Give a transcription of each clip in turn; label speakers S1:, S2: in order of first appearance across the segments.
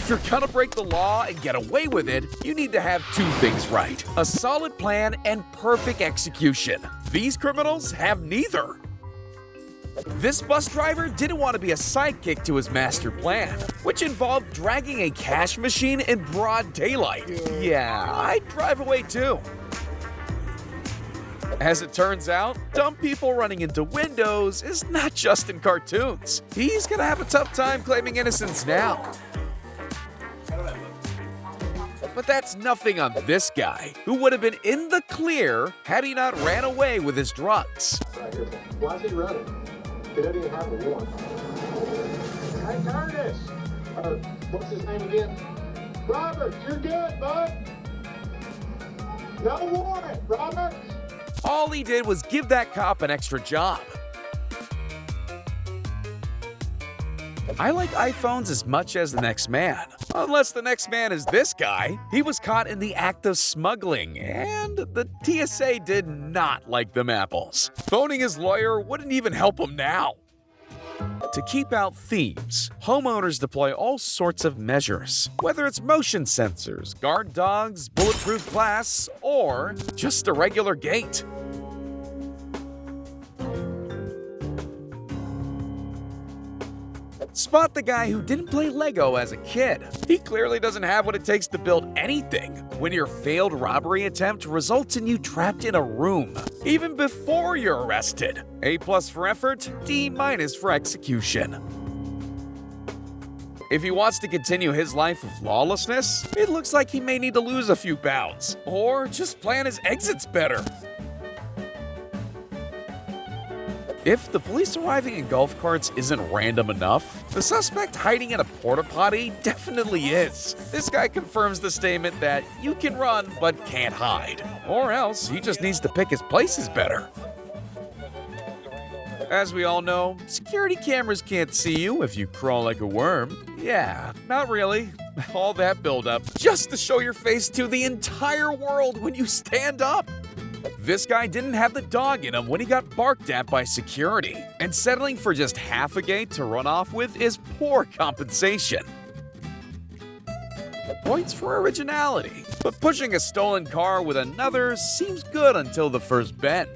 S1: If you're gonna break the law and get away with it, you need to have two things right: a solid plan and perfect execution. These criminals have neither. This bus driver didn't want to be a sidekick to his master plan, which involved dragging a cash machine in broad daylight. Yeah, I'd drive away too. As it turns out, dumb people running into windows is not just in cartoons. He's gonna have a tough time claiming innocence now. But that's nothing on this guy, who would have been in the clear had he not ran away with his drugs.
S2: Why is he running? He doesn't even have a warrant. Hey, Curtis! What's his name again? Robert, you're good, bud! No warrant, Robert!
S1: All he did was give that cop an extra job. I like iPhones as much as the next man. Unless the next man is this guy. He was caught in the act of smuggling, and the TSA did not like them apples. Phoning his lawyer wouldn't even help him now. To keep out thieves, homeowners deploy all sorts of measures, whether it's motion sensors, guard dogs, bulletproof glass, or just a regular gate. Spot the guy who didn't play Lego as a kid. He clearly doesn't have what it takes to build anything when your failed robbery attempt results in you trapped in a room, even before you're arrested. A+ for effort, D- for execution. If he wants to continue his life of lawlessness, it looks like he may need to lose a few pounds, or just plan his exits better. If the police arriving in golf carts isn't random enough, the suspect hiding in a porta potty definitely is. This guy confirms the statement that you can run but can't hide, or else he just needs to pick his places better. As we all know, security cameras can't see you if you crawl like a worm. Yeah, not really. All that buildup just to show your face to the entire world when you stand up. This guy didn't have the dog in him when he got barked at by security, and settling for just half a gate to run off with is poor compensation. Points for originality, but pushing a stolen car with another seems good until the first bend.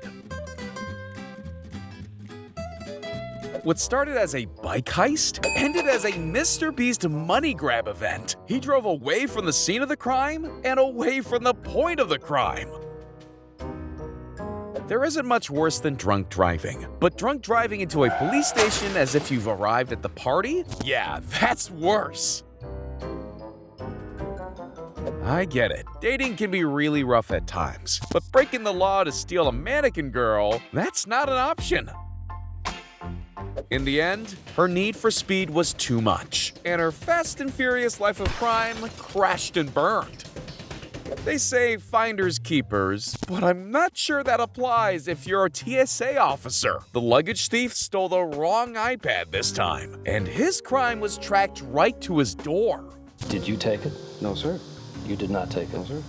S1: What started as a bike heist ended as a Mr. Beast money grab event. He drove away from the scene of the crime and away from the point of the crime. There isn't much worse than drunk driving, but drunk driving into a police station as if you've arrived at the party? Yeah, that's worse. I get it. Dating can be really rough at times, but breaking the law to steal a mannequin girl, that's not an option. In the end, her need for speed was too much, and her fast and furious life of crime crashed and burned. They say finders keepers, but I'm not sure that applies if you're a TSA officer. The luggage thief stole the wrong iPad this time, and his crime was tracked right to his door.
S3: Did you take it?
S4: No, sir.
S3: You did not take it.
S4: No, sir.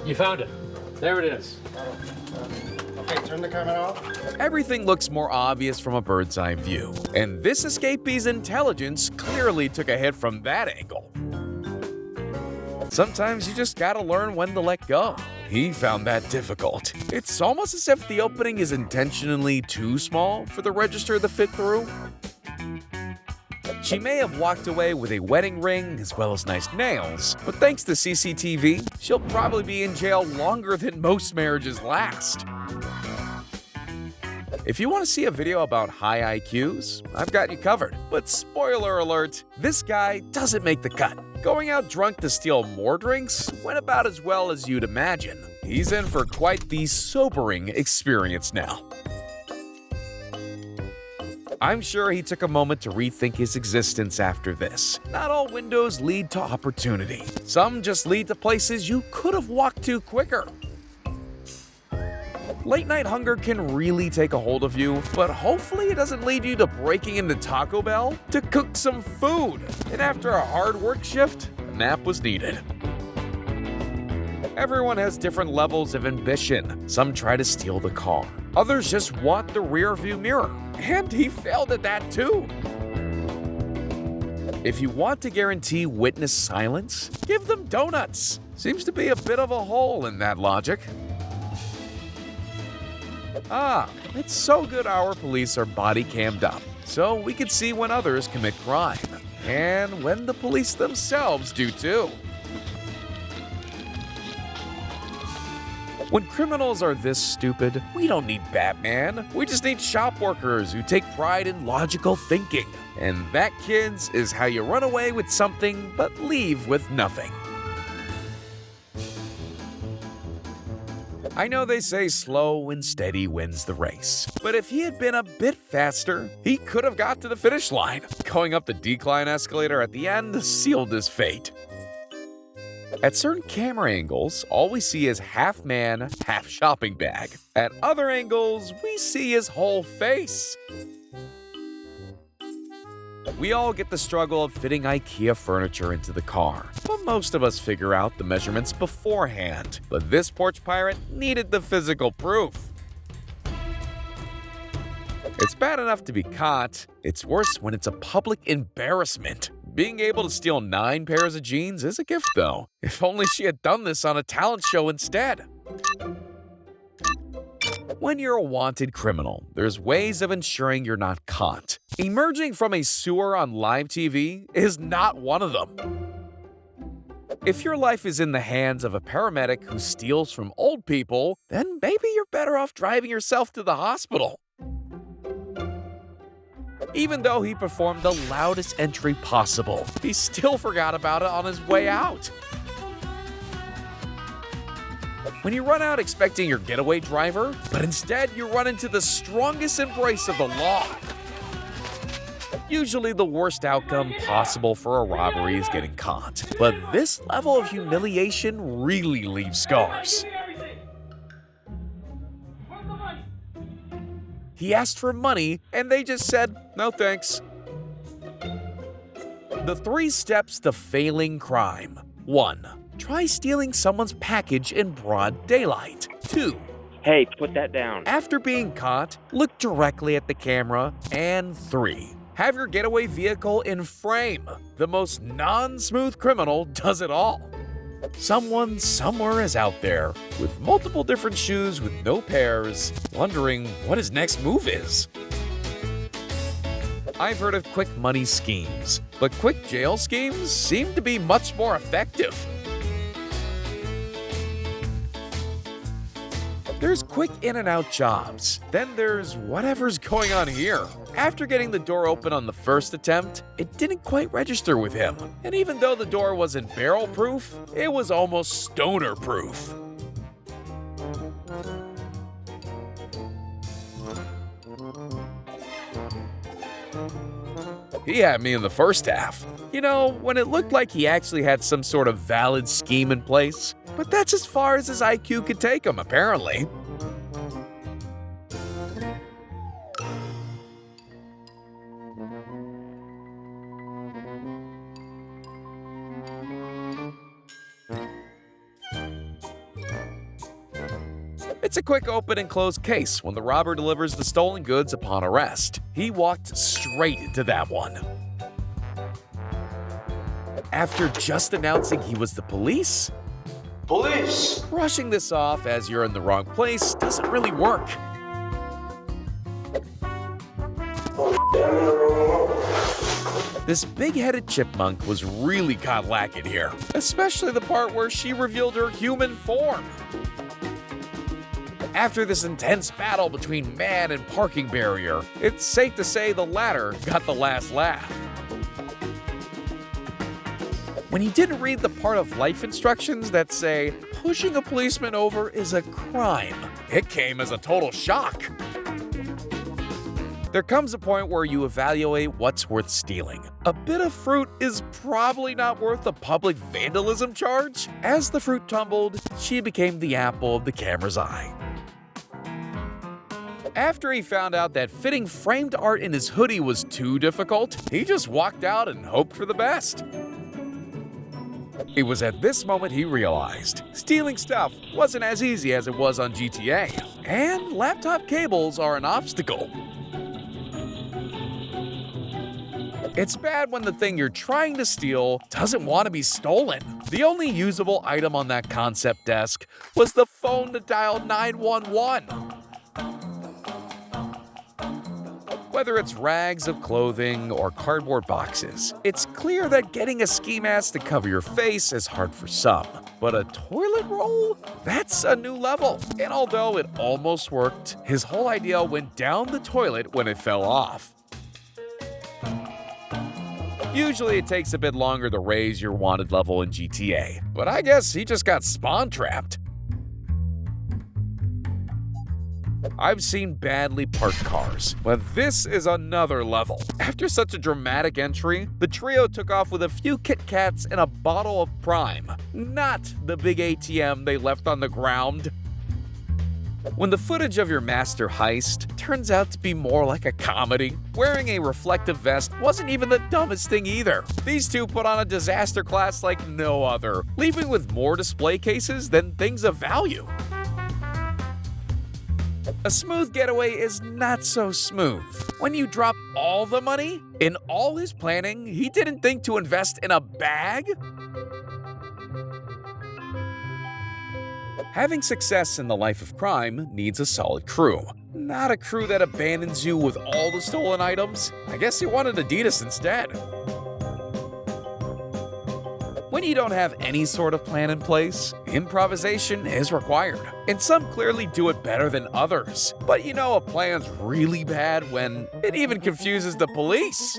S5: You found it. There it is.
S2: Okay, turn the camera off.
S1: Everything looks more obvious from a bird's eye view, and this escapee's intelligence clearly took a hit from that angle. Sometimes you just gotta learn when to let go. He found that difficult. It's almost as if the opening is intentionally too small for the register to fit through. She may have walked away with a wedding ring as well as nice nails, but thanks to CCTV, she'll probably be in jail longer than most marriages last. If you want to see a video about high IQs, I've got you covered. But spoiler alert, this guy doesn't make the cut. Going out drunk to steal more drinks went about as well as you'd imagine. He's in for quite the sobering experience now. I'm sure he took a moment to rethink his existence after this. Not all windows lead to opportunity. Some just lead to places you could have walked to quicker. Late night hunger can really take a hold of you, but hopefully it doesn't lead you to breaking into Taco Bell to cook some food. And after a hard work shift, a nap was needed. Everyone has different levels of ambition. Some try to steal the car. Others just want the rearview mirror. And he failed at that too. If you want to guarantee witness silence, give them donuts. Seems to be a bit of a hole in that logic. It's so good our police are body cammed up, so we can see when others commit crime. And when the police themselves do too. When criminals are this stupid, we don't need Batman. We just need shop workers who take pride in logical thinking. And that, kids, is how you run away with something but leave with nothing. I know they say slow and steady wins the race, but if he had been a bit faster, he could have got to the finish line. Going up the decline escalator at the end sealed his fate. At certain camera angles, all we see is half man, half shopping bag. At other angles, we see his whole face. We all get the struggle of fitting IKEA furniture into the car, but most of us figure out the measurements beforehand. But this porch pirate needed the physical proof. It's bad enough to be caught. It's worse when it's a public embarrassment. Being able to steal 9 pairs of jeans is a gift, though. If only she had done this on a talent show instead. When you're a wanted criminal, there's ways of ensuring you're not caught. Emerging from a sewer on live TV is not one of them. If your life is in the hands of a paramedic who steals from old people, then maybe you're better off driving yourself to the hospital. Even though he performed the loudest entry possible, he still forgot about it on his way out. When you run out expecting your getaway driver, but instead you run into the strongest embrace of the law. Usually the worst outcome possible for a robbery is getting caught, but this level of humiliation really leaves scars. He asked for money, and they just said, "No thanks." The 3 steps to failing crime. 1. Try stealing someone's package in broad daylight. 2.
S4: Hey, put that down.
S1: After being caught, look directly at the camera. And 3. Have your getaway vehicle in frame. The most non-smooth criminal does it all. Someone somewhere is out there with multiple different shoes with no pairs, wondering what his next move is. I've heard of quick money schemes, but quick jail schemes seem to be much more effective. There's quick in and out jobs. Then there's whatever's going on here. After getting the door open on the first attempt, it didn't quite register with him. And even though the door wasn't barrel proof, it was almost stoner proof. He had me in the first half. You know, when it looked like he actually had some sort of valid scheme in place. But that's as far as his IQ could take him, apparently. It's a quick open and close case when the robber delivers the stolen goods upon arrest. He walked straight into that one. After just announcing he was the police, brushing this off as you're in the wrong place doesn't really work. This big-headed chipmunk was really caught lacking here, especially the part where she revealed her human form. After this intense battle between man and parking barrier, it's safe to say the latter got the last laugh. When he didn't read the part of life instructions that say, pushing a policeman over is a crime, it came as a total shock. There comes a point where you evaluate what's worth stealing. A bit of fruit is probably not worth a public vandalism charge. As the fruit tumbled, she became the apple of the camera's eye. After he found out that fitting framed art in his hoodie was too difficult, he just walked out and hoped for the best. It was at this moment he realized stealing stuff wasn't as easy as it was on GTA, and laptop cables are an obstacle. It's bad when the thing you're trying to steal doesn't want to be stolen. The only usable item on that concept desk was the phone to dial 911. Whether it's rags of clothing or cardboard boxes, it's clear that getting a ski mask to cover your face is hard for some. But a toilet roll? That's a new level. And although it almost worked, his whole idea went down the toilet when it fell off. Usually it takes a bit longer to raise your wanted level in GTA, but I guess he just got spawn trapped. I've seen badly parked cars, but this is another level. After such a dramatic entry, the trio took off with a few Kit Kats and a bottle of Prime, not the big ATM they left on the ground. When the footage of your master heist turns out to be more like a comedy, wearing a reflective vest wasn't even the dumbest thing either. These two put on a disaster class like no other, leaving with more display cases than things of value. A smooth getaway is not so smooth. When you drop all the money, in all his planning, he didn't think to invest in a bag? Having success in the life of crime needs a solid crew. Not a crew that abandons you with all the stolen items. I guess he wanted Adidas instead. When you don't have any sort of plan in place, improvisation is required. And some clearly do it better than others. But you know a plan's really bad when it even confuses the police.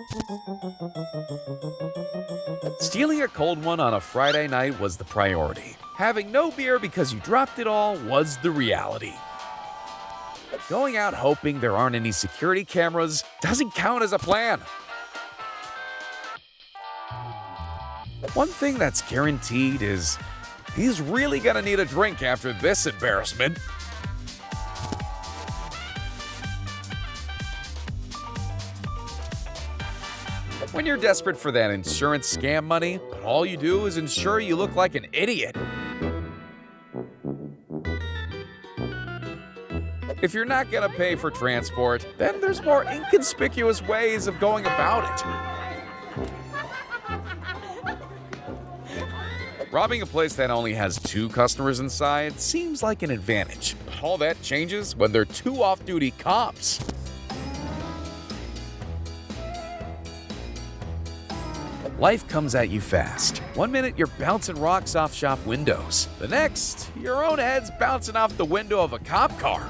S1: Stealing a cold one on a Friday night was the priority. Having no beer because you dropped it all was the reality. Going out hoping there aren't any security cameras doesn't count as a plan. One thing that's guaranteed is he's really gonna need a drink after this embarrassment. When you're desperate for that insurance scam money, but all you do is ensure you look like an idiot. If you're not gonna pay for transport, then there's more inconspicuous ways of going about it. Robbing a place that only has 2 customers inside seems like an advantage, but all that changes when they're 2 off-duty cops. Life comes at you fast. One minute you're bouncing rocks off shop windows. The next, your own head's bouncing off the window of a cop car.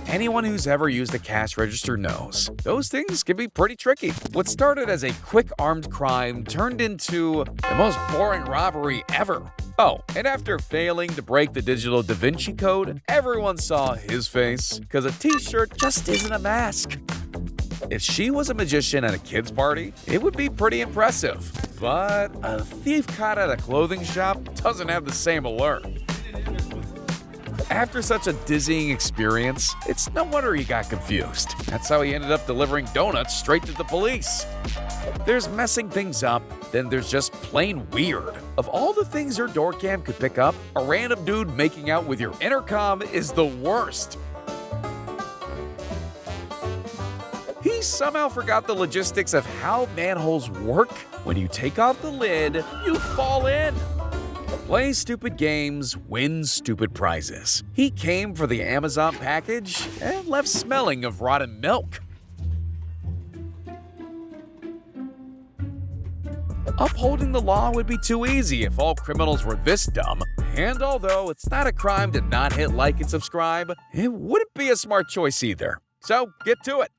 S1: Anyone who's ever used a cash register knows those things can be pretty tricky. What started as a quick armed crime turned into the most boring robbery ever. Oh, and after failing to break the digital Da Vinci Code, everyone saw his face, because a t-shirt just isn't a mask. If she was a magician at a kid's party, it would be pretty impressive. But a thief caught at a clothing shop doesn't have the same allure. After such a dizzying experience, it's no wonder he got confused. That's how he ended up delivering donuts straight to the police. There's messing things up, then there's just plain weird. Of all the things your door cam could pick up, a random dude making out with your intercom is the worst. He somehow forgot the logistics of how manholes work. When you take off the lid, you fall in. Play stupid games, win stupid prizes. He came for the Amazon package and left smelling of rotten milk. Upholding the law would be too easy if all criminals were this dumb. And although it's not a crime to not hit like and subscribe, it wouldn't be a smart choice either. So get to it.